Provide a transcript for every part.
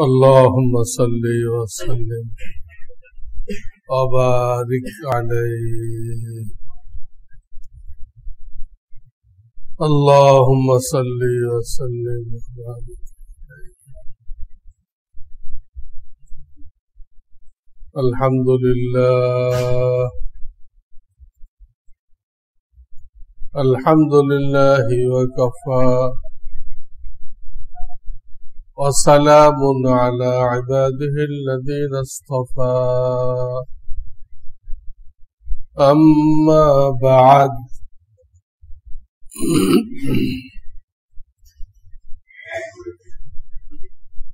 اللهم صل وسلم وبارك عليه اللهم صل وسلم وبارك عليه الحمد لله وكفى وسلام على عباده الذين اصطفى أما بعد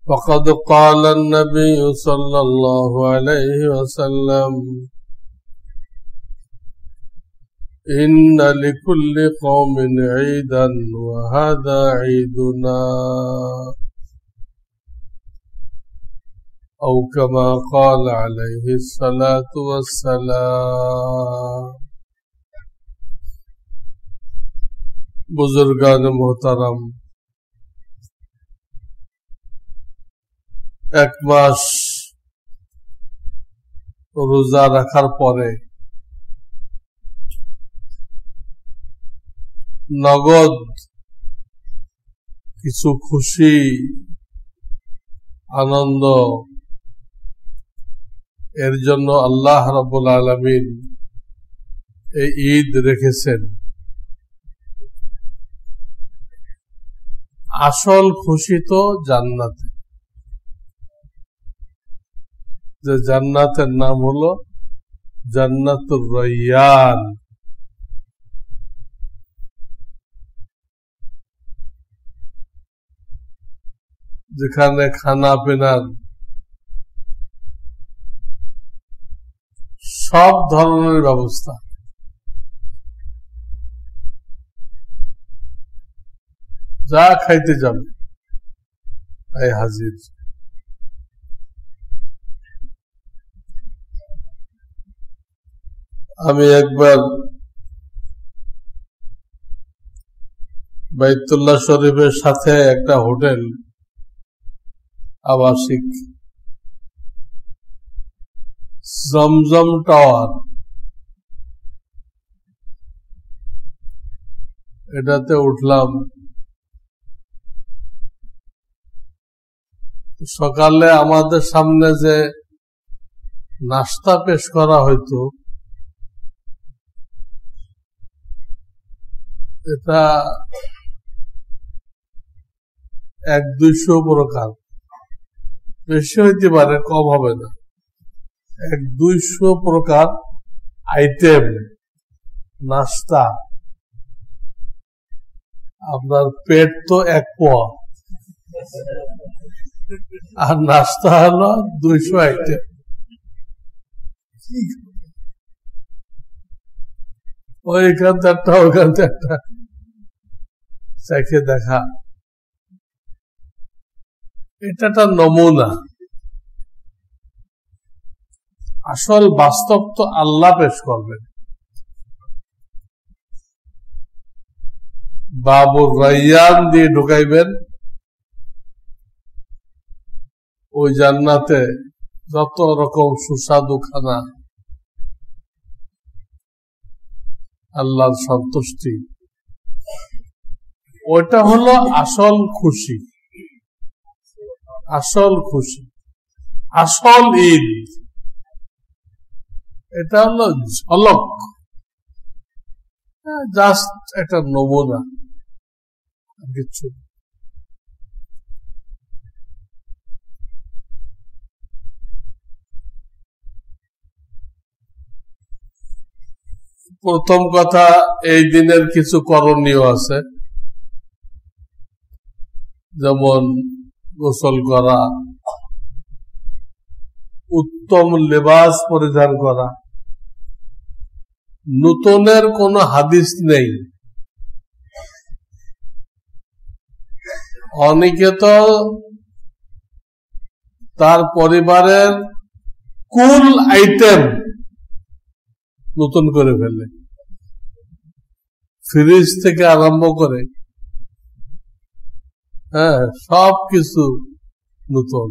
فقد قال النبي صلى الله عليه وسلم إن لكل قوم عيدا وهذا عيدنا أو كما قال عليه الصلاة والسلام बुजुर्गान मोहतरम एक मास रोजा रखार परे नगद किछु खुशी आनंद एर जन्य आल्लाह रब्बुल आलामीन এই ঈদ রেখেছেন আসল খুশি তো জান্নাতে যে জান্নাতের নাম হলো জান্নাতুর রায়্যান যেখানে খানা পিনার সব ধরনের ব্যবস্থা যা খাইতে যাবে তাই হাজির আমি একবার বাইতুল্লাহ শরীফের সাথে একটা হোটেল আবাসিক জমজম টাওয়ার এটাতে উঠলাম সকালে আমাদের সামনে যে নাস্তা পেশ করা হইতো এটা 100-200 প্রকার বেশি হইতে পারে কম হবে না 100-200 প্রকার আইটেম নাস্তা আপনার পেট তো 1 পোয়া আর নাস্তা হলো 200 আইটেম ওইখান থেকে ওইখান থেকে চেখে দেখা এটা একটা নমুনা আসল বাস্তব তো আল্লাহ পেশ করবেন বাবুর রায়্যান দিয়ে ঢুকাইবেন ওই জান্নাতে যত রকম সুস্বাদু খানা আল্লাহর সন্তুষ্টি ওইটা হলো আসল খুশি আসল খুশি আসল ঈদ এটা হলো ঝলক জাস্ট একটা নমুনা কিছু প্রথম কথা এই দিনের কিছু করণীয় আছে যেমন গোসল করা উত্তম লেবাস পরিধান করা নূতনের কোনো হাদিস নেই অনেকে তো তার পরিবারের কুল আইটেম নতুন করে ফেলে ফ্রিজ থেকে আরম্ভ করে হ্যাঁ সবকিছু নতুন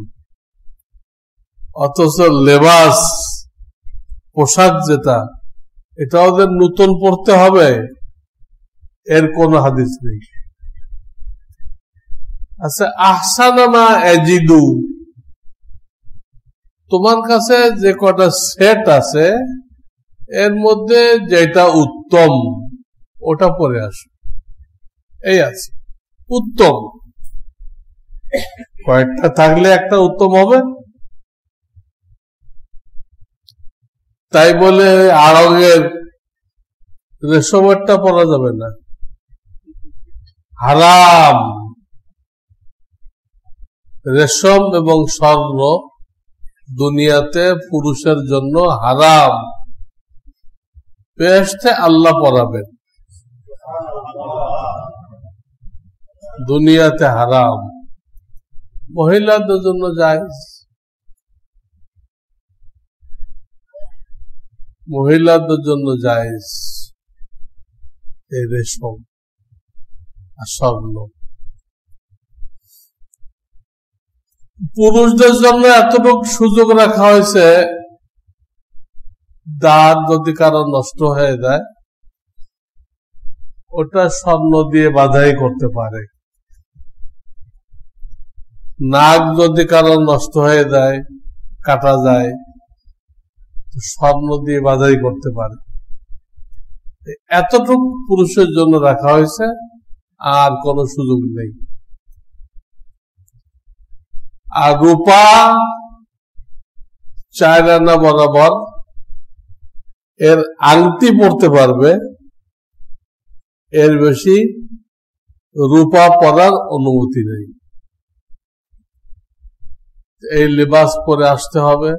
অথচ লেবাস পোশাক যেটা এটা ওদের নতুন পড়তে হবে এর কোন হাদিস নেই। আচ্ছা, আহসানা মা এজিদু, তোমার কাছে যে কটা সেট আছে এর মধ্যে যেটা উত্তম ওটা পরে আসো, এই আছে উত্তম। কয়েকটা থাকলে একটা উত্তম হবে, তাই বলে আড়ঙের রেশমেরটা পরা যাবে না, হারাম। রেশম এবং স্বর্ণ দুনিয়াতে পুরুষের জন্য হারাম, বেহেশতে আল্লাহ পরাবেন, দুনিয়াতে হারাম, মহিলাদের জন্য জায়েজ। মহিলাদের জন্য জায়েজ এই রেশম আর স্বর্ণ। পুরুষদের জন্য এতটুকু সুযোগ রাখা হয়েছে, দাঁত যদি কারো নষ্ট হয়ে যায় ওটা স্বর্ণ দিয়ে বাঁধাই করতে পারে, নাক যদি কারো নষ্ট হয়ে যায় কাটা যায় স্বর্ণ দিয়ে বাঁধাই করতে পারে। এতটুকু পুরুষের জন্য রাখা হয়েছে, আর কোনো সুযোগ নেই। আর রূপা 4 আনা বরাবর এর আংটি পরতে পারবে, এর বেশি রূপা পরার অনুমতি নেই। এই লেবাস পরে আসতে হবে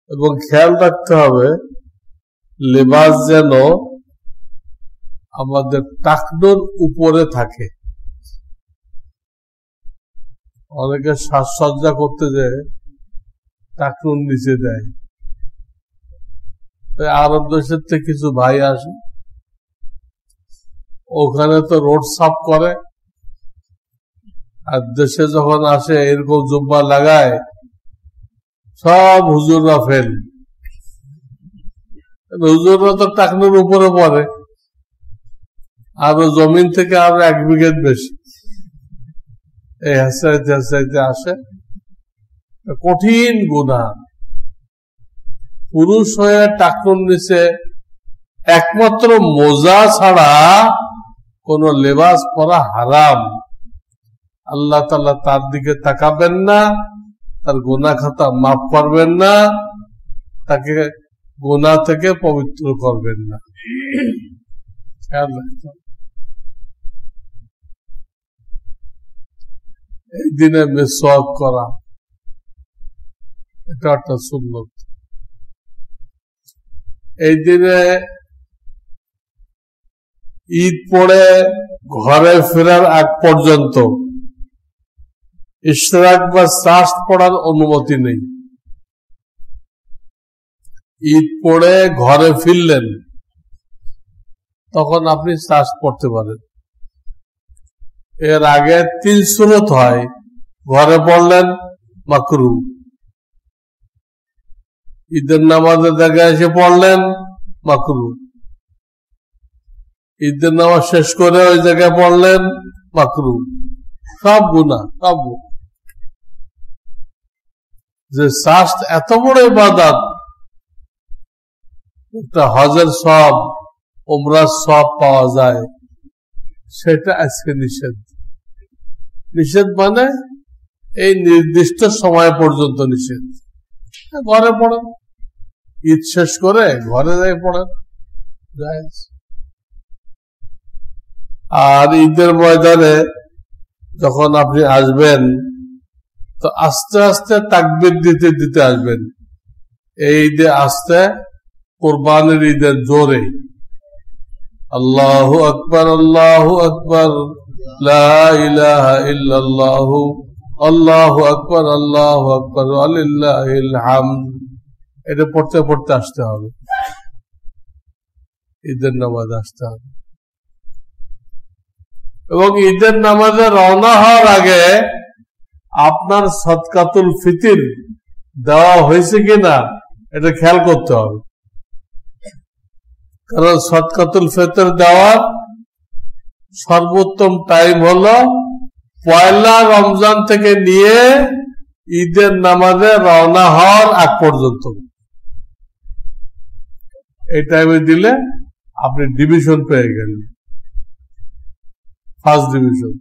এবং খেয়াল রাখতে হবে লেবাস যেন আমাদের টাকনোর উপরে থাকে। অনেকে সাজসজ্জা করতে যায় টাকনুর নিচে দেয়। আরব দেশের থেকে কিছু ভাই আসে, ওখানে তো রোড সাফ করে, আর দেশে যখন আসে এরকম জুব্বা লাগায়, সব হুজুররা ফেল। হুজুররা তো টাকনুর উপরে পড়ে, আর জমিন থেকে আরো 1 বিঘেত বেশি। এই হাসাইতে হাসাইতে আসে, কঠিন গুনাহ। পুরুষ হয়ে টাকনুর নিচে একমাত্র মোজা ছাড়া কোন লেবাস পরা হারাম। আল্লাহ তাআলা তার দিকে তাকাবেন না, তার গুনাহ খাতা মাফ করবেন না, তাকে গুনাহ থেকে পবিত্র করবেন না। খেয়াল রাখতে হবে। এই দিনে মিসওয়াক করা এটা একটা সুন্নত। এই দিনে ঈদ পড়ে ঘরে ফেরার আগ পর্যন্ত ইশরাক বা চাষ্ট পড়ার অনুমতি নেই। ঈদ পড়ে ঘরে ফিরলেন তখন আপনি চাষ্ট পড়তে পারেন। এর আগে 3 সুন্নত হয়, ঘরে পড়লেন মাকরুহ, ঈদের নামাজের জায়গায় এসে পড়লেন মাকরুহ, ঈদের নামাজ শেষ করে ওই জায়গায় পড়লেন মাকরুহ। সব গুনাহ, সব। যে চাষ্ট এত বড় ইবাদত, একটা হজের সব, উমরার সব পাওয়া যায়, সেটা আজকে নিষেধ। নিষেধ মানে এই নির্দিষ্ট সময় পর্যন্ত নিষেধ। ঘরে পড়েন, ঈদ শেষ করে ঘরে যাই পড়েন, জায়েজ। আর ঈদের ময়দানে যখন আপনি আসবেন তো আস্তে আস্তে তাকবীর দিতে দিতে আসবেন। এই ঈদে আসতে কুরবানির ঈদের জোরে আল্লাহু আকবার, আল্লাহু আকবার, লা ইলাহা ইল্লাল্লাহু, আল্লাহু আকবার, আল্লাহু আকবার, ওয়ালিল্লাহিল হামদ, এটা পড়তে পড়তে আসতে হবে। ঈদের নামাজ আসতে হবে এবং ঈদের নামাজে রওনা হওয়ার আগে আপনার সদকাতুল ফিতর দেওয়া হয়েছে কিনা এটা খেয়াল করতে হবে। কারণ সদকাতুল ফিতর দেওয়ার সর্বোত্তম টাইম হলো পয়লা রমজান থেকে নিয়ে ঈদের নামাজে রওনা হওয়ার আগ পর্যন্ত। এই টাইমে দিলে আপনি ডিভিশন পেয়ে গেলেন, ফার্স্ট ডিভিশন।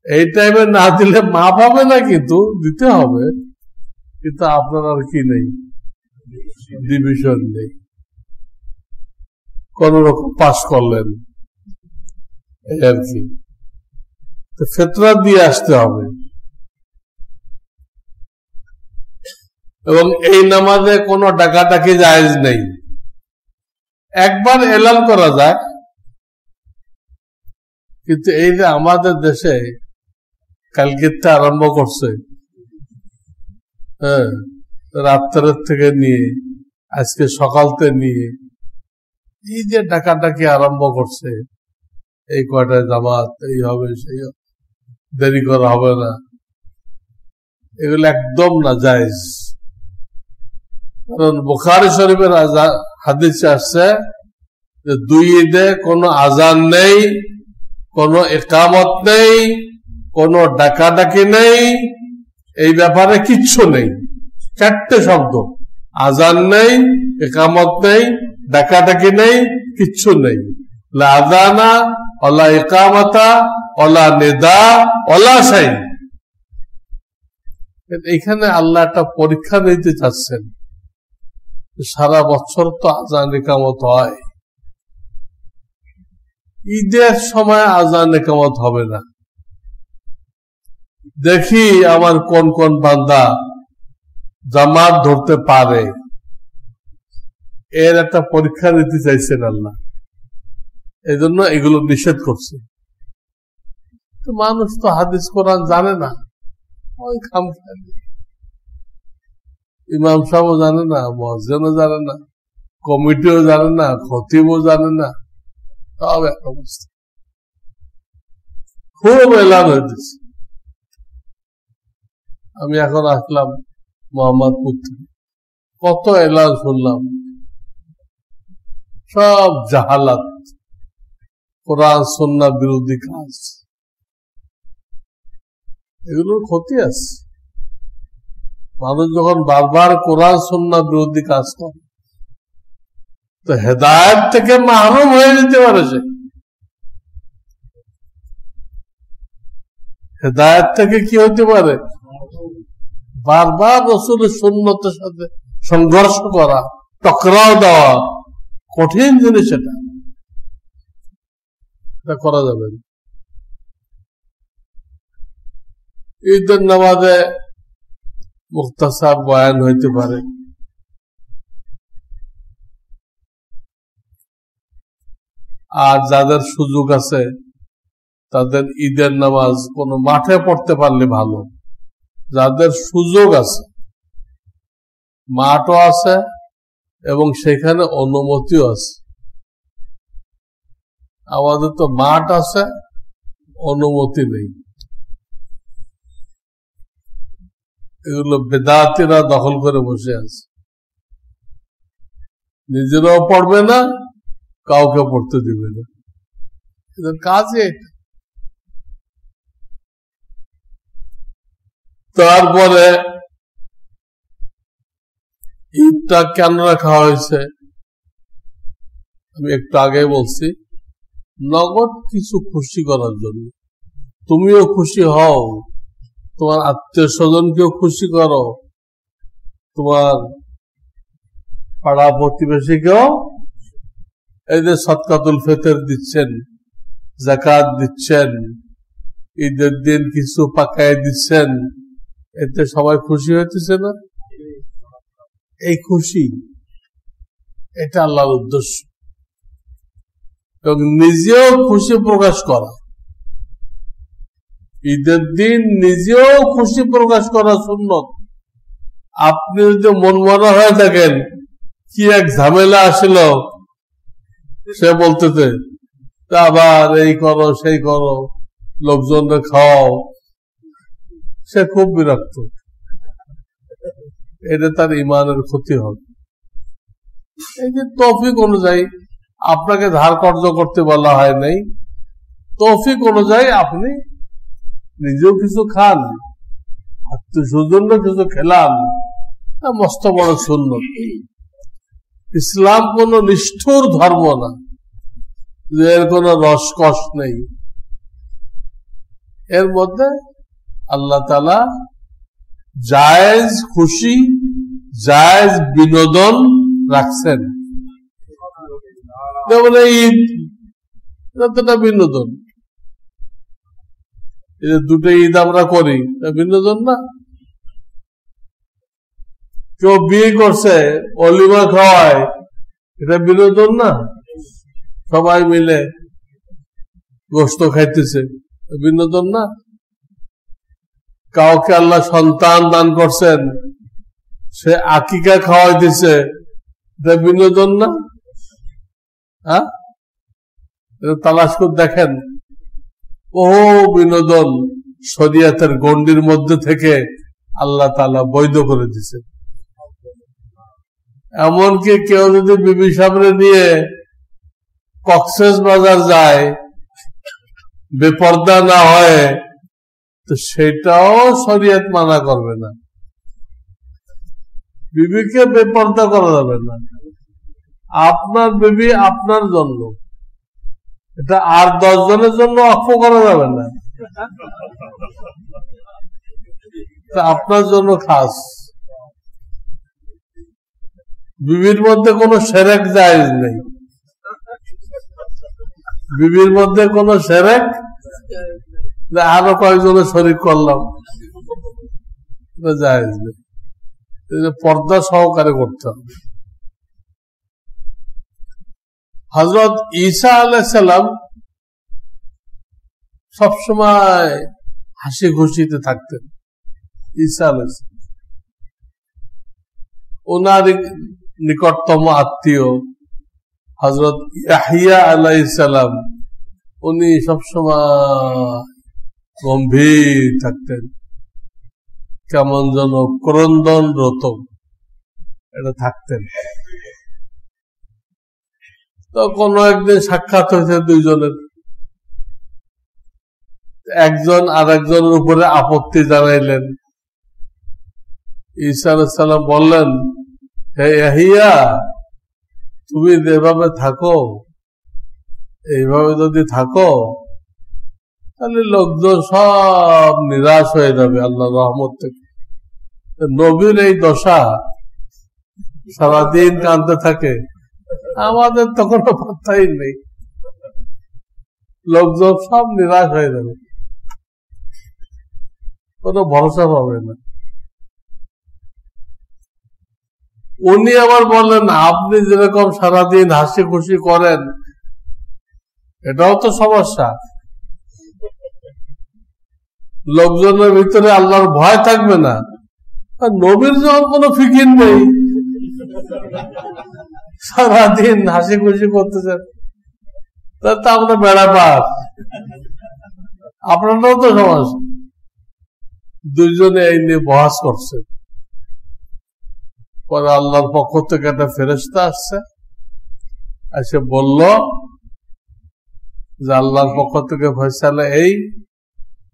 এই টাইমে না দিলে মা পাবে না, কিন্তু দিতে হবে, কিন্তু আপনার আর কি নেই, ডিভিশন নেই, কোন রকম পাস করলেন এই আর কি। ফিতরা দিয়ে আসতে হবে। এবং এই নামাজে কোনো ডাকাডাকি জায়েজ নেই। একবার এলান করা যায়, কিন্তু এই যে আমাদের দেশে কালকেরটা আরম্ভ করছে, হ্যাঁ, রাত্রের থেকে নিয়ে আজকে সকালতে নিয়ে এই যে ডাকাডাকি আরম্ভ করছে, এই কয়টায় জামাত, এই হবে সেই হবে, দেরি করা হবে না, এগুলো একদম না জায়েজ। কারণ বুখারী শরীফের হাদিসে আসছে যে দুই ঈদে কোনো আজান নেই, কোনো ইকামত নেই, কোনো ডাকাডাকি নেই, এই ব্যাপারে কিচ্ছু নেই। চারটে শব্দ, আজান নেই, ইকামত নেই, ডাকাডাকি নেই, কিচ্ছু নেই। লা আযানা ওয়ালা ইকামাতা ওয়ালা নিদা ওয়ালা শাই। এখানে আল্লাহ একটা পরীক্ষা নিতে চাচ্ছেন। সারা বছর তো আজান ইকামত হয়, ঈদের সময় আজান ইকামত হবে না। দেখি আমার কোন কোন বান্দা জামাত ধরতে পারে, এর একটা পরীক্ষা নিতে চাইছেন আল্লাহ, এই জন্য এগুলো নিষেধ করছে। মানুষ তো হাদিস কোরআন জানে না, ওই খামখেয়ালি, ইমাম সাহেবও জানে না, মুয়াজ্জিনও জানে না, কমিটিও জানে না, খতিবও জানে না, সব এক অবস্থা। খুব এলান হইতেছে। আমি এখন আসলাম মোহাম্মদপুর থেকে, কত এলান শুনলাম, সব জাহালাত, কোরআন সুন্নাহ বিরোধী কাজ, এগুলোর ক্ষতি আছে। মানুষ যখন বারবার কোরআন সুন্নাহ বিরোধী কাজ করে, তো হেদায়েত থেকে মাহরুম হয়ে যেতে পারে। সে হেদায়েত থেকে কি হতে পারে? বারবার রাসূলের সুন্নতের সাথে সংঘর্ষ করা, টকরাও দেওয়া, কঠিন জিনিস। এটা করা যাবে না। ঈদের নামাজে মুখতাসার বয়ান হইতে পারে, আর যাদের সুযোগ আছে তাদের ঈদের নামাজ কোন মাঠে পড়তে পারলে ভালো। যাদের সুযোগ আছে, মাঠও আছে এবং সেখানে অনুমতিও আছে। আমাদের তো মাঠ আছে, অনুমতি নেই। এগুলো বেদাতিরা দখল করে বসে আছে, নিজেরাও পড়বে না, কাউকে পড়তে দিবে না, এদের কাজই এটা। তারপরে ঈদটা কেন রাখা হয়েছে আমি একটু আগে বলছি, নগদ কিছু খুশি করার জন্য। তুমিও খুশি হও, তোমার আত্মীয় স্বজনকেও খুশি করো, তোমার পাড়া প্রতিবেশীকেও। এই যে সদকাতুল ফিতর দিচ্ছেন, যাকাত দিচ্ছেন, ঈদের দিন কিছু পাকায় দিচ্ছেন, এতে সবাই খুশি হইতেছে না? এই খুশি, এটা আল্লাহর উদ্দেশ্য। এবং নিজেও খুশি প্রকাশ করা, ঈদের দিন নিজেও খুশি প্রকাশ করা সুন্নত। আপনি যদি মন মরা হয়ে থাকেন, কি এক ঝামেলা আসল, সে বলতেছে আবার এই করো সেই করো, লোকজনকে খাওয়াও, সে খুব বিরক্ত। এটা তার ইমানের ক্ষতি হবে। এই যে তৌফিক অনুযায়ী আপনাকে ধার কর্জ করতে বলা হয় নাই, তৌফিক অনুযায়ী আপনি নিজেও কিছু খান, আত্মীয় স্বজন কিছু খেলাম, মস্ত বড় সুন্নত। ইসলাম কোন নিষ্ঠুর ধর্ম না যে এর কোন রসকস নেই। এর মধ্যে আল্লাহ তাআলা জায়েজ খুশি, জায়েজ বিনোদন রাখছেন। যেমন ঈদ, এটা বিনোদন। এই যে দুটো ঈদ আমরা করি, বিনোদন না? কেউ বিয়ে করছে, অলিমা খাওয়ায়, এটা বিনোদন না? সবাই মিলে গোশত খাইতেছে, বিনোদন না? কাউকে আল্লাহ সন্তান দান করছেন, সে আকিকা খাওয়াই দিছে, এটা বিনোদন না? হ্যাঁ, তালাশ করে দেখেন। ও বিনোদন শরিয়াতের গণ্ডির মধ্যে থেকে আল্লাহ তাআলা বৈধ করে দিছে। এমনকি কেউ যদি বিবি সামনে নিয়ে কক্সেস বাজার যায়, বেপর্দা না হয়, তো সেটাও শরিয়ত মানা করবে না। বিবিকে বেপর্দা করা যাবে না। আপনার বিবি আপনার জন্য, এটা আর 10 জনের জন্য অক্ষ করা যাবে না, আপনার জন্য খাস। বিবির মধ্যে কোনো সেরেক জায়েজ নেই, বিবির মধ্যে কোনো সেরেক, আরো কয়েকজনের শরীক করলাম, জায়েজ নেই। পর্দা সহকারে করতে হবে। হযরত ঈসা আলাইহিস সালাম সবসময় হাসি খুশিতে থাকতেন। ঈসা আলাইহিস সালাম, ওনার নিকটতম আত্মীয় হযরত ইয়াহইয়া আলাইহিস সালাম, উনি সবসময় গম্ভীর থাকতেন, কেমন যেন ক্রন্দনরত এটা থাকতেন। তো কোনো একদিন সাক্ষাৎ হয়েছে দুইজনের, একজন আর একজনের উপরে আপত্তি জানাইলেন। ঈসা আলাইহিস সালাম বললেন, হে ইয়াহইয়া, তুমি যেভাবে থাকো, এইভাবে যদি থাকো, তাহলে লোকজন সব নিরাশ হয়ে যাবে আল্লাহর রহমত থেকে। নবীর এই দশা, সারাদিন কাঁদতে থাকে, আমাদের তো কোনো পাত্তাই নেই, লোকজন সব নিরাশ হয়ে যাবে, কোনো ভরসা পাবে না। উনি আবার বললেন, আপনি যেরকম সারাদিন হাসি খুশি করেন, এটাও তো সমস্যা। লোকজনের ভিতরে আল্লাহর ভয় থাকবে না। নবীর যখন কোনো ফিকির নেই, সারাদিন হাসি খুশি করতেছেন, তা আমরা বেড়া পার, আপনারাও তো সমস্যা। দুইজনে এই নিয়ে বহাস করছে। পরে আল্লাহর পক্ষ থেকে একটা ফেরেশতা আসছে, এসে বলল যে আল্লাহর পক্ষ থেকে ফয়সালা এই,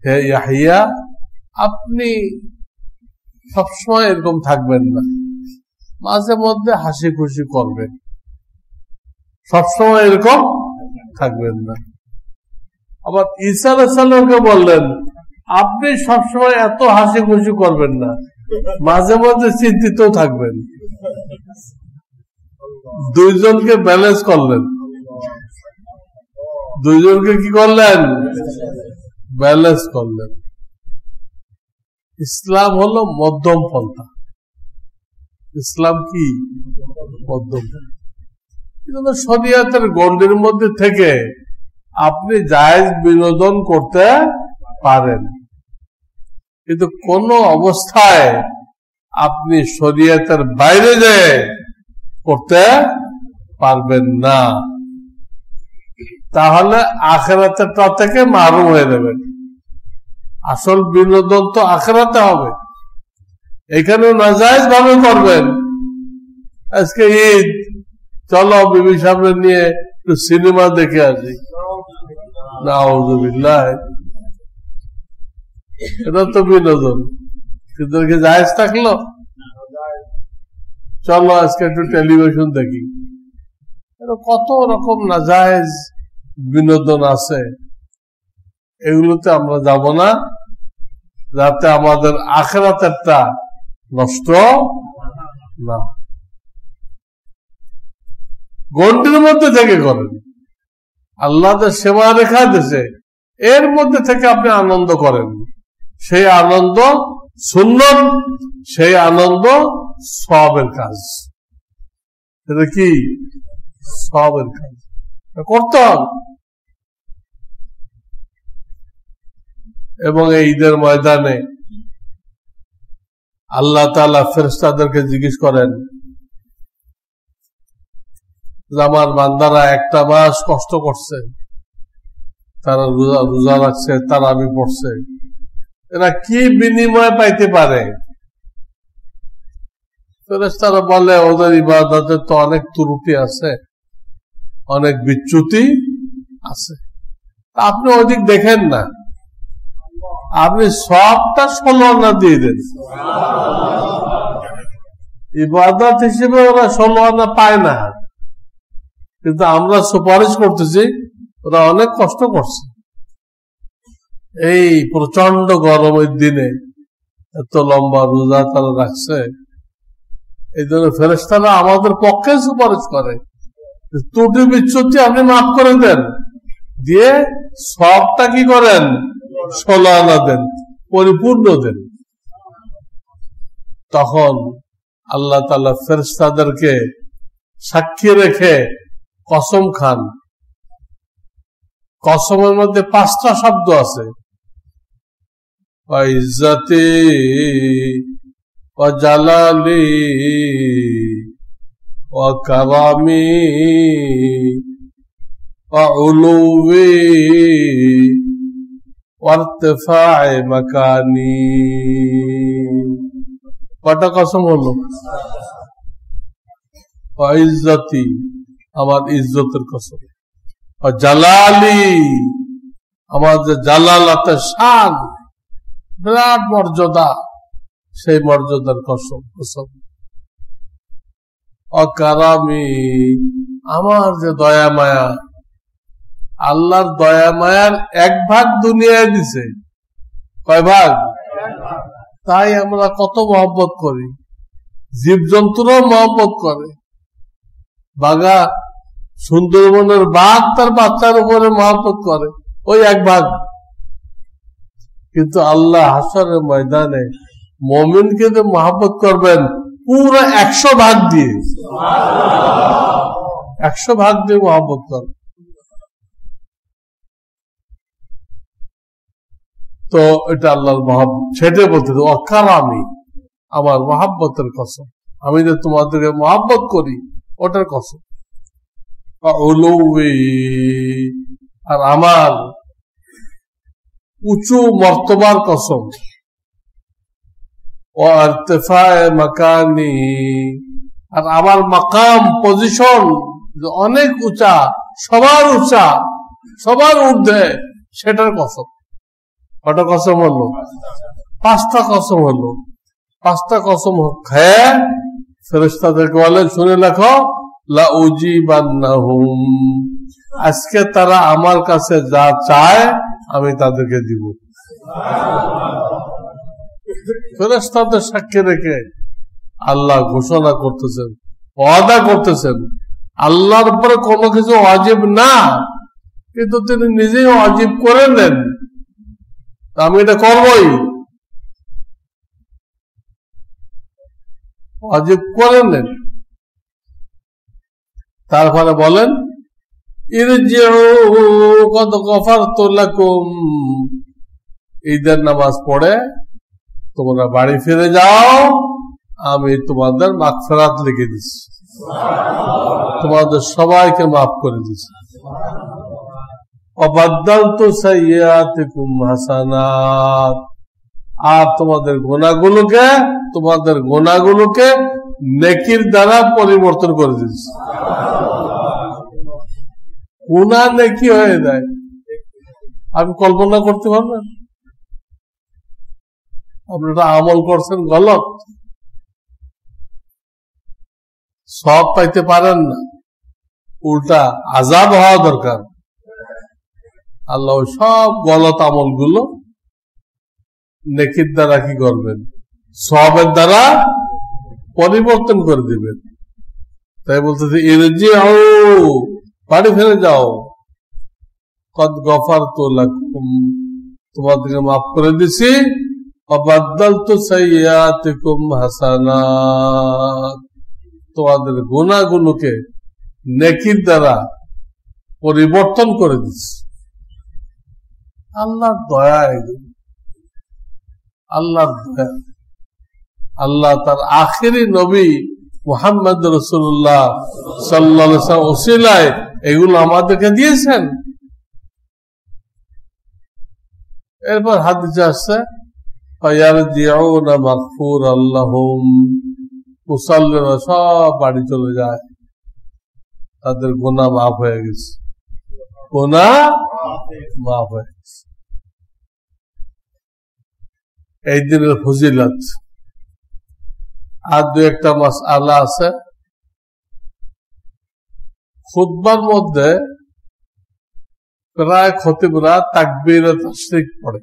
হে ইয়াহইয়া, আপনি সবসময় এরকম থাকবেন না, মাঝে মধ্যে হাসি খুশি করবেন, সবসময় এরকম থাকবেন না। আবার ঈসা আলাইহিস সালামকে বললেন, আপনি সবসময় এত হাসি খুশি করবেন না, মাঝে মধ্যে চিন্তিত থাকবেন। দুইজনকে ব্যালেন্স করলেন, দুইজনকে কি করলেন? ব্যালেন্স করলেন। ইসলাম হলো মধ্যম পন্থা। ইসলাম কি? মধ্যম পন্থা। শরিয়তের গণ্ডির মধ্যে থেকে আপনি জায়েজ বিনোদন করতে পারেন, কিন্তু কোন অবস্থায় আপনি শরিয়তের বাইরে যেয়ে করতে পারবেন না, তাহলে আখিরাতেরটা থেকে মাহরুম হয়ে যাবেন। আসল বিনোদন তো আখিরাতে হবে। এখানেও নাজায়েজ ভাবে করবেন। আজকে ঈদ, চলো বিবি সামনে নিয়ে একটু সিনেমা দেখে আসি, নাউযুবিল্লাহ, এটা তো বিনোদন, কিন্তু জায়েজ থাকলো? চলো আজকে একটু টেলিভিশন দেখি। কত রকম নাজায়েজ বিনোদন আছে, এগুলোতে আমরা যাব না, যাতে আমাদের আখিরাতেরটা নষ্ট না। গণ্ডির মধ্যে থেকে করেন, আল্লাহ সেবা রেখা দিয়েছে, এর মধ্যে থেকে আপনি আনন্দ করেন। সেই আনন্দ সুন্নত, সেই আনন্দ সওয়াবের কাজ। এটা কি সওয়াবের কাজ, করতে হবে। এবং এই ঈদের ময়দানে আল্লাহ তাআলা ফেরেশতাদেরকে জিজ্ঞেস করেন যে আমার বান্দারা একটা মাস কষ্ট করছে, তারা রোজা রাখছে, তারাবি পড়ছে, এরা কি বিনিময় পাইতে পারে? ফেরেশতারা বলে ওদের ইবাদতে তো অনেক ত্রুটি আছে, অনেক বিচ্যুতি আছে, আপনি ওদিক দেখেন না, আপনি সবটা 16 আনা দিয়ে দেন। ইবাদত হিসেবে ওরা 16 আনা পায় না, কিন্তু আমরা সুপারিশ করতেছি ওরা অনেক কষ্ট করছে। এই প্রচন্ড গরমের দিনে এত লম্বা রোজা তারা রাখছে, এই জন্য ফেরেশতারা আমাদের পক্ষে সুপারিশ করে, ত্রুটি বিচ্যুতি আপনি মাফ করে দেন, দিয়ে সবটা কি করেন 16 আনা দেন, পরিপূর্ণ দেন। তখন আল্লাহ তাআলা ফেরেশতাদেরকে সাক্ষী রেখে কসম খান। কসমের মধ্যে 5টা শব্দ আছে, ইজ্জতি ওয়া জালালি ওয়া কারামি ওয়া উলুবি ওয়া ইরতিফা'i মাকানি। কটা কসম হলো? ওয়া ইজ্জতি, আমার ইজ্জতের কসম, ওয়া জালালি, আমার যে জালালাতে শান, বিরাট মর্যাদা, সেই মর্যাদার কসম, অকারামি, আমার যে দয়া মায়া, আল্লাহর দয়া মায়ার 1 ভাগ দুনিয়ায় দিছে। কয় ভাগ? তাই আমরা কত মহব্বত করি, জীবজন্তুরাও মহব্বত করে। বাঘা, সুন্দরবনের বাঘ তার বাচ্চার উপরে মহব্বত করে, ওই 1 ভাগ। কিন্তু আল্লাহ হাসরের ময়দানে মুমিনকে যে মহব্বত করবেন পুরো 100 ভাগ দিয়ে, 100 ভাগ দিয়ে মহব্বত করবেন। তো এটা আল্লাহর মহব্বত, সেটাই বলতে অকারামি, আমার মহব্বতের কসম, আমি যে তোমাদেরকে মহব্বত করি ওটার কসম। আর আমার উঁচু মর্তবার কসম, ও ইরতিফায়ে মাকানি, আর আমার মাকাম, পজিশন অনেক উঁচা, সবার উঁচা, সবার ঊর্ধ্বে, সেটার কসম। কটা কসম হলো? 5টা কসম হলো। 5টা কসম খায় ফেরেশতাদেরকে বলেন, শুনে রাখো, লা উজিবান্নাহুম, আজকে তারা আমার কাছে যা চায় আমি তাদেরকে দিব। ফেরেশতাদের সাক্ষী রেখে আল্লাহ ঘোষণা করতেছেন, ওয়াদা করতেছেন, আল্লাহর উপরে কোনো কিছু ওয়াজিব না, কিন্তু তিনি নিজেই ওয়াজিব করে নেন, আমি এটা করবই, ওয়াজিব করে নেন। তারপরে বলেন, ইরজিউ কদ গফারতু লাকুম, ঈদের নামাজ পড়ে তোমরা বাড়ি ফিরে যাও, আমি তোমাদের মাগফিরাত লিখে দিচ্ছি, তোমাদের সবাইকে মাফ করে দিচ্ছি। ওয়াবাদদালতু সাইয়্যাতিকুম হাসানাত, আর তোমাদের গুনাহগুলোকে নেকির দ্বারা পরিবর্তন করে দিচ্ছে। গুনাহ নেকি হয়ে যায়, আপনি কল্পনা করতে পারবেন? আপনারা আমল করছেন গলত, সব পাইতে পারেন না, উল্টা আযাব হওয়া দরকার। আল্লাহ সব গলত আমলগুলো নেকির দ্বারা কি করবেন? সওয়াবের দ্বারা পরিবর্তন করে দিবেন। তাই বলতেছে ইরজিউ, বাড়ি ফিরে যাও, কদ গফারতু লাকুম, তোমাদেরকে মাফ করে দিছি, ওয়াবাদদালতু সাইয়্যাতিকুম হাসানাত, তোমাদের গুনাহগুলোকে নেকির দ্বারা পরিবর্তন করে দিছি। আল্লাহর দয়া, আল্লাহর দয়া। আল্লাহ তার আখেরি নবী মুহাম্মদ রাসূলুল্লাহ সাল্লাল্লাহু আলাইহি ওয়াসাল্লাম ওসিলায় এগুলো আমাদেরকে দিয়েছেন। এরপর হাদিসে আসছে ফায়ারজিউনা মাগফুরাল লাহুম, মুসাল্লিরা সব বাড়ি চলে যায়, তাদের গুনাহ মাফ হয়ে গেছে, গুনাহ মাফ হয়ে গেছে। এই দিনের ফজিলত। আর দু একটা মাসআলা আছে। খুতবার মধ্যে প্রায় খতিবরা তাকবীরে তাশরিক পড়ে,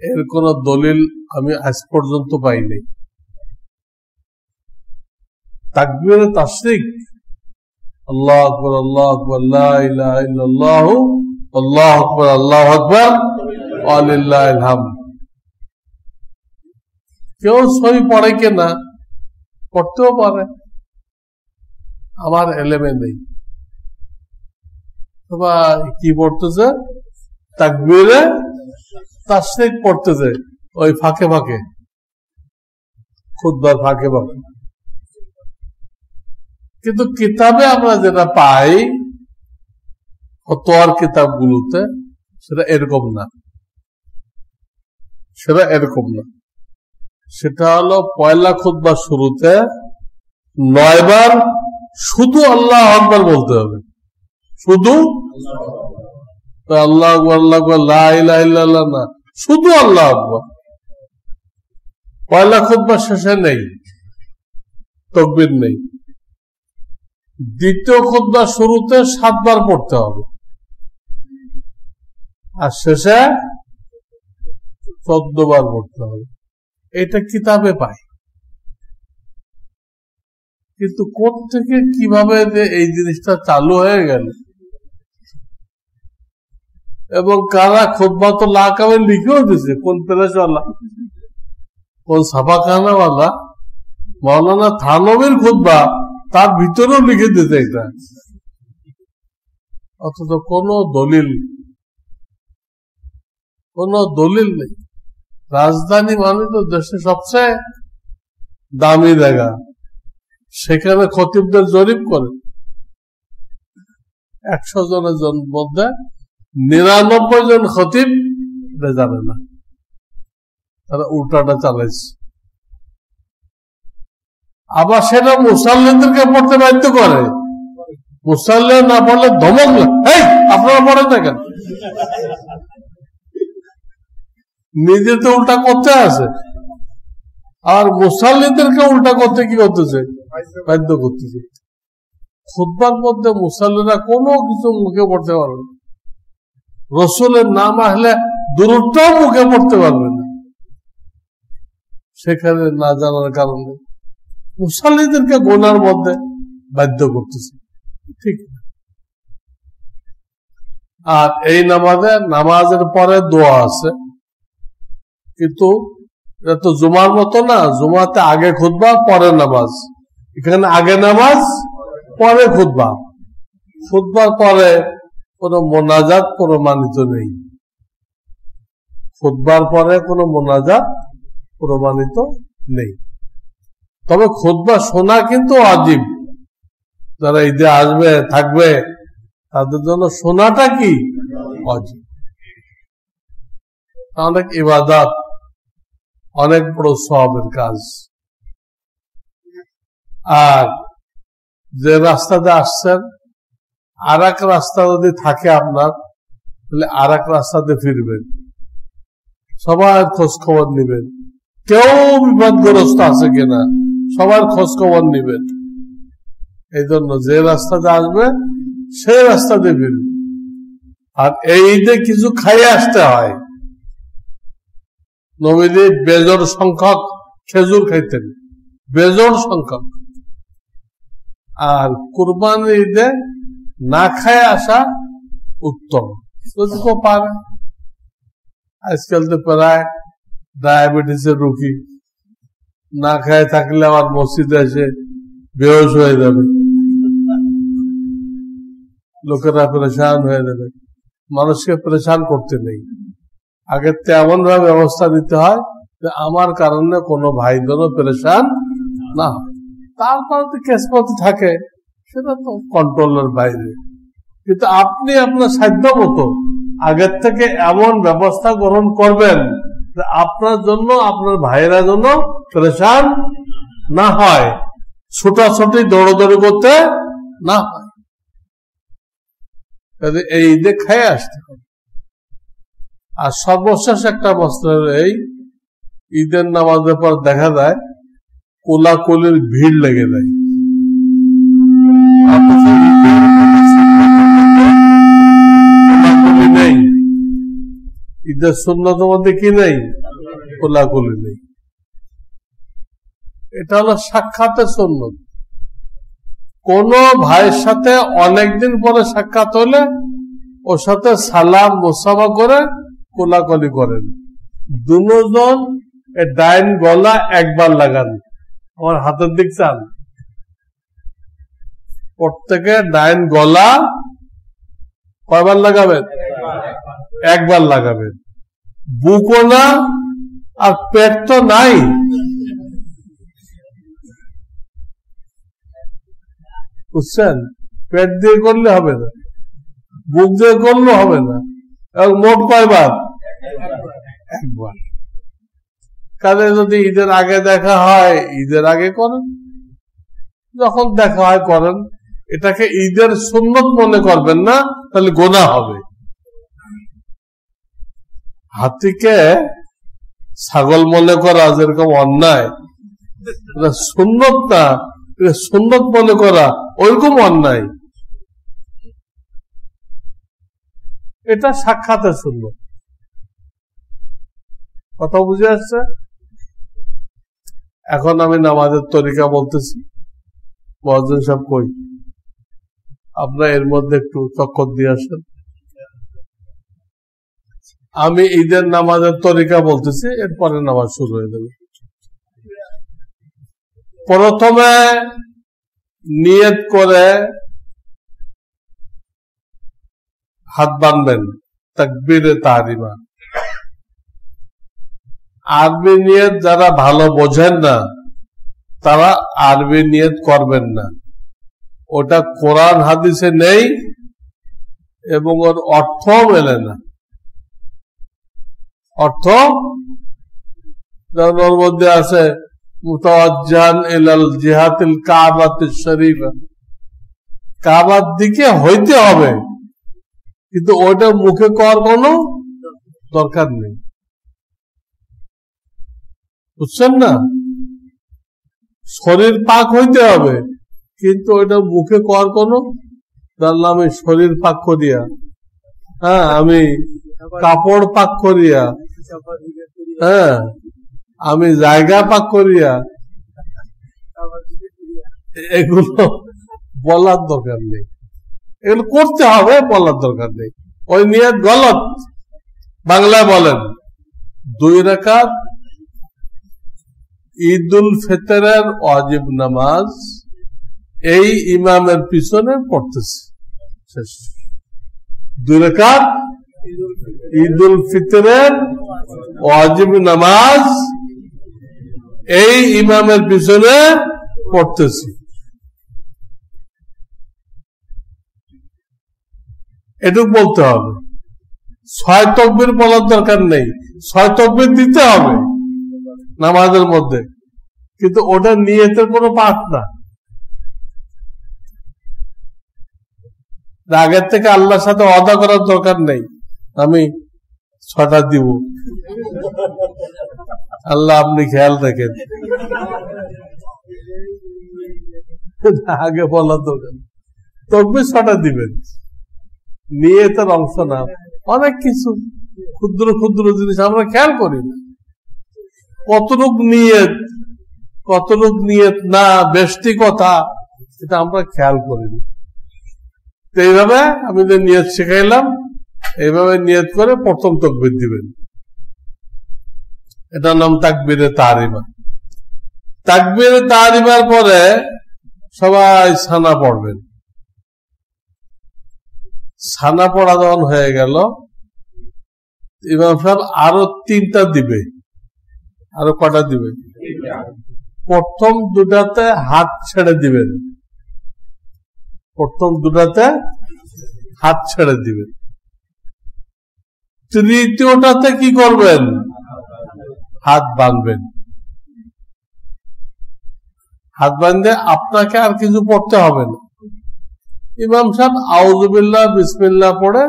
এর কোন দলিল আমি আজ পর্যন্ত পাইনি। তাকবীরে তাশরিক, আল্লাহু আকবার, আল্লাহু আকবার, লা ইলাহা ইল্লাল্লাহু, আল্লাহু আকবার, আল্লাহু আকবার, ওয়া লিল্লাহিল হামদ। কেউ সই পড়ে কিনা, পড়তেও পারে, আমার এলেমে নেই। কি পড়তেছে? তাকবীরে তাশরিক পড়তেছে, ওই ফাঁকে ফাঁকে, খুতবার ফাঁকে ফাঁকে। কিন্তু কিতাবে আমরা যেটা পাই, ফতোয়ার কিতাবগুলোতে, সেটা এরকম না, সেটা হলো পয়লা খুতবার শুরুতে 9 বার শুধু আল্লাহু আকবার বলতে হবে, শুধু আল্লাহু আকবার, আল্লাহু আকবার, লা ইলাহা ইল্লাল্লাহ না, শুধু আল্লাহু আকবার। পয়লা খুতবার শেষে নেই, তাকবীর নেই। দ্বিতীয় খুতবার শুরুতে 7 বার পড়তে হবে, আর শেষে 14 বার পড়তে হবে। এটা কিতাবে পাই, কিন্তু কোত্থেকে কিভাবে এই জিনিসটা চালু হয়ে গেল, এবং কারা খুতবাতুল আহকামে লিখেও দিছে, কোন প্রেসওয়ালা, কোন ছাপাখানাওয়ালা, মাওলানা থানবীর খুতবা, তার ভিতরেও লিখে দিতে এটা, অথচ কোনো দলিল নেই। রাজধানী মানে তো দেশে সবচেয়ে দামি জায়গা, সেখানে খতিবদের জরিপ করে 100 জনের মধ্যে 99 জন খতিব জানে না, তারা উল্টাটা চালাইছে। আবার সেটা মুসাল্লিদেরকে পড়তে বাধ্য করে, মুসাল্লি না পড়লে ধমক, এই আপনারা পড়েন না কেন? নিজে তো উল্টা করতে আছে, আর মুসাল্লিদেরকে উল্টা করতে কি করতেছে? বাধ্য করতেছে। খুতবার মধ্যে মুসাল্লিরা কোনো কিছু মুখে পড়তে পারবে না, রসুলের নাম আসলে দুরূদটাও মুখে পড়তে পারবে না, সেখানে না জানার কারণে মুসাল্লিদেরকে গুনার মধ্যে বাধ্য করতেছে, ঠিক না? আর এই নামাজের পরে দোয়া আছে, কিন্তু এটা তো জুমার মতো না, জুমাতে আগে খুতবা পরে নামাজ, এখানে আগে নামাজ পরে খুতবা। খুতবার পরে কোনো মোনাজাত প্রমাণিত নেই, খুতবার পরে কোনো মোনাজাত প্রমাণিত নেই। তবে খুতবা শোনা কিন্তু ওয়াজিব, যারা ঈদে আসবে থাকবে তাদের জন্য শোনাটা কি ওয়াজিব। অনেক ইবাদত, অনেক বড় সওয়াবের কাজ। আর যে রাস্তাতে আসছেন আর এক রাস্তা যদি থাকে আপনার, তাহলে আর এক রাস্তাতে ফিরবেন, সবার খোঁজ খবর নিবেন, কেউ বিপদগ্রস্ত আছে কিনা সবার খোঁজ খবর নিবেন। এই জন্য যে রাস্তাতে আসবে সেই রাস্তাতে ফিরবে। আর এই ঈদে কিছু খাইয়ে আসতে হয়। নবীজি বেজোড় সংখ্যক খেজুর খাইতেন, বেজোড় সংখ্যক। আর কুরবানির ঈদে না খায় আসা উত্তম, যদি কেউ পারে। আজকাল তো প্রায় ডায়াবেটিসের রোগী না খায় থাকলে আবার মসজিদে এসে বেহোশ হয়ে যাবে, লোকেরা পরেশান হয়ে যাবে। মানুষকে পরেশান করতে নেই, আগে তেমন ভাবে ব্যবস্থা নিতে হয় যে আমার কারণে কোনো ভাই যেন পরেশান না হয়। তারপর তো কেসমত থাকে, সেটা তো কন্ট্রোলের বাইরে। কিন্তু আপনি আপনার সাধ্য মতো আগের থেকে এমন ব্যবস্থা গ্রহণ করবেন যে আপনার জন্য, আপনার ভাইয়েরা জন্য পরেশান না হয়, ছোটাছুটি দৌড়দৌড়ি করতে না হয়। এই ঈদে খাইয়ে আসতে হবে। আর সর্বশেষ একটা মসলা, এই ঈদের নামাজের পর দেখা যায় কোলাকুলির ভিড় লেগে যায়। নেই ঈদের সুন্নতের মধ্যে কি নেই? কোলাকুলি নেই। এটা হলো সাক্ষাতের সুন্নত। কোন ভাইয়ের সাথে অনেকদিন পরে সাক্ষাৎ হলে ওর সাথে সালাম মুসাফা করে কোলাকুলি করেন। দুজন ডাইন গলা একবার লাগান, আমার হাতের দিক চান, প্রত্যেকে ডাইন গলা কয়বার লাগাবেন? একবার লাগাবেন। বুকও না আর পেট তো নাই, বুঝছেন? পেট দিয়ে করলে হবে না, বুক দিয়ে করলে হবে না। মোট কয়বার? একবার। কাজে যদি ঈদের আগে দেখা হয়, ঈদের আগে করেন, যখন দেখা হয় করেন। এটাকে ঈদের সুন্নত মনে করবেন না, তাহলে গোনাহ হবে। হাতিকে ছাগল মনে করা যেরকম অন্যায়, সুন্নত না, সুন্নত মনে করা ওইরকম অন্যায়। এটা সাক্ষাতের সুন্নত। কথা বুঝে আসছে? এখন আমি নামাজের তরিকা বলতেছি, মুয়াজ্জিন সাহেব কই, আপনারা এর মধ্যে একটু চক্কর দিয়ে আসেন। আমি ঈদের নামাজের তরিকা বলতেছি, এরপরে নামাজ শুরু হয়ে যাবে। প্রথমে নিয়ত করে হাত বাঁধবেন, তাকবীরে তাহরিমা। আরবি নিয়ত যারা ভালো বোঝেন না তারা আরবি নিয়ত করবেন না, ওটা কোরআন হাদিসে নেই এবং ওর অর্থ মেলে না। অর্থ ওর মধ্যে আছে মুতাওয়াজ্জিহান ইলাল জিহাতিল কাবাতিশ শরীফা, কাবার দিকে হইতে হবে, কিন্তু ওটা মুখে করার কোনো দরকার নেই, বুঝছেন না? শরীর পাক হইতে হবে, কিন্তু ওইটা মুখে করার কোনো, জানলাম আমি শরীর পাক করিয়া, হ্যাঁ আমি কাপড় পাক করিয়া, হ্যাঁ আমি জায়গা পাক করিয়া, এগুলো বলার দরকার নেই। এগুলো করতে হবে, বলার দরকার নেই। ওই নিয়ত গলত। বাংলায় বলেন 2 রাকাত ঈদুল ফিতরের ওয়াজিব নামাজ এই ইমামের পিছনে পড়তেছে, শেষ। 2 রাকাত ঈদুল ফিতরের ওয়াজিব নামাজ এই ইমামের পিছনে পড়তেছে। এটুকু বলতে হবে। 6 তাকবীর বলার দরকার নেই, 6 তাকবীর দিতে হবে নামাজের মধ্যে, কিন্তু ওটা নিয়তের কোনো পাঠ না। আগের থেকে আল্লাহর সাথে ওয়াদা করার দরকার নেই আমি 6টা দিব, আল্লাহ আপনি খেয়াল রাখেন, আগে বলার দরকার। তাকবীর 6টা দিবেন, নিয়তের অংশ না। অনেক কিছু ক্ষুদ্র ক্ষুদ্র জিনিস আমরা খেয়াল করি না, কতটুক নিয়ত না, বেশি কথা, এটা আমরা খেয়াল করি না। তো এইভাবে আমি যে নিয়ত শিখাইলাম, এইভাবে নিয়ত করে প্রথম তাকবীর দিবেন, এটার নাম তাকবীরে তাহরিমা। তাকবীরে তাহরিমার পরে সবাই সানা পড়বেন। সানা পড়া যখন হয়ে গেল, ইমাম সাহেব আরো 3টা দিবে। আরো কটা দিবে? প্রথম 2টাতে হাত ছেড়ে দিবেন, প্রথম 2টাতে হাত ছেড়ে দিবেন। তৃতীয়টাতে কি করবেন? হাত বাঁধবেন। হাত বাঁধে আপনাকে আর কিছু পড়তে হবে না। ইমাম সাহেব আউযু বিল্লাহ বিসমিল্লাহ পড়ে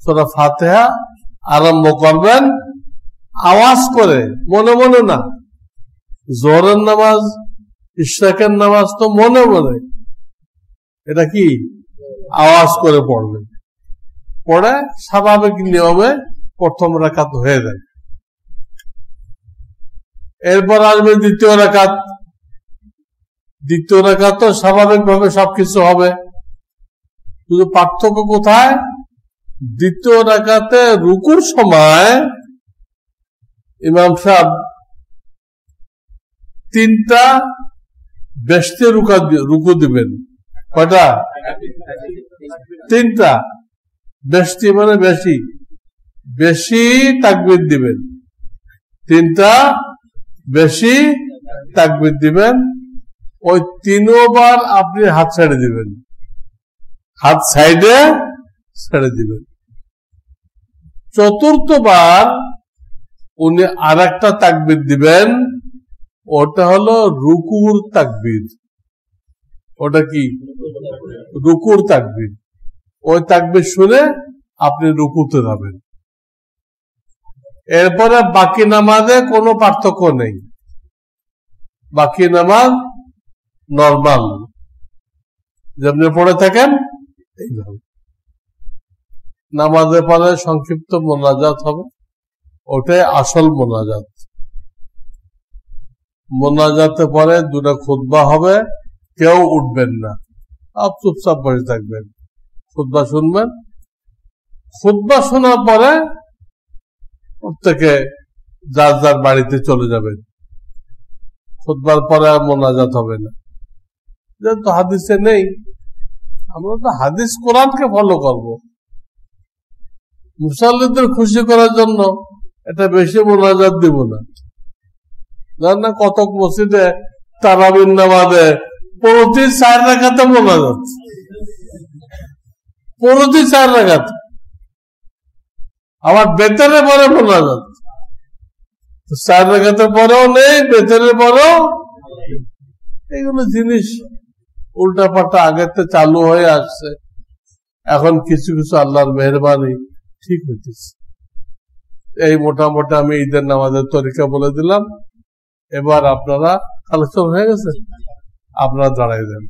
সূরা ফাতিহা আরম্ভ করবেন, আওয়াজ করে, মনে মনে না। জোহরের নামাজ, ইশরাকের নামাজ তো মনে মনে, এটা কি আওয়াজ করে পড়বেন। পড়ে স্বাভাবিক নিয়মে প্রথম রাকাত হয়ে যায়। এরপর আসবে দ্বিতীয় রাকাত। দ্বিতীয় রাকাত তো স্বাভাবিকভাবে সবকিছু হবে, শুধু পার্থক্য কোথায়? দ্বিতীয় রাকাতে রুকুর সময় ইমাম সাহেব 3টা বেশি রুকু দিবেন। কয়টা? 3টা। বেশি মানে বেশি, বেশি তাকবীর দিবেন। 3টা বেশি তাকবীর দিবেন। ওই 3বার আপনি হাত ছেড়ে দিবেন, হাত সাইডে ছেড়ে দিবেন। চতুর্থবার উনি আরেকটা তাকবীর দিবেন, ওটা হলো রুকুর তাকবীর। ওটা কি? রুকুর তাকবীর। ওই তাকবীর শুনে আপনি রুকুতে যাবেন। এরপরে বাকি নামাজে কোনো পার্থক্য নেই, বাকি নামাজ নরমাল যেমনি পড়ে থাকেন এইভাবে। নামাজের পরে সংক্ষিপ্ত মোনাজাত হবে, ওটাই আসল মোনাজাত। মোনাজাতের পরে 2টা খুতবা হবে, কেউ উঠবেন না, আপ চুপচাপ বসে থাকবেন, খুতবা শুনবেন। খুতবা শোনার পরে প্রত্যেকে যার যার বাড়িতে চলে যাবেন। খুতবার পরে আর মোনাজাত হবে না, যেহেতু হাদিসে নেই। আমরা তো হাদিস কোরআনকে ফলো করব। মুসল্লিদের খুশি করার জন্য এটা বেশি মোনাজাত দিব না। জান না কতক মসজিদে তারাবির নামাজে প্রতি 4 রাকাতে মোনাজাত, প্রতি 4 রাকাত, আবার বেতরে পরে মোনাজাত। 4 রাকাতের পরেও নেই, বেতরের পরেও। এইগুলো জিনিস উল্টা পাল্টা আগের থেকে চালু হয়ে আসছে, এখন কিছু কিছু আল্লাহর মেহেরবানি ঠিক হইতেছে। এই মোটামুটি আমি ঈদের নামাজের তরিকা বলে দিলাম। এবার আপনারা কালেকশন হয়ে গেছে, আপনারা দাঁড়াই দেন।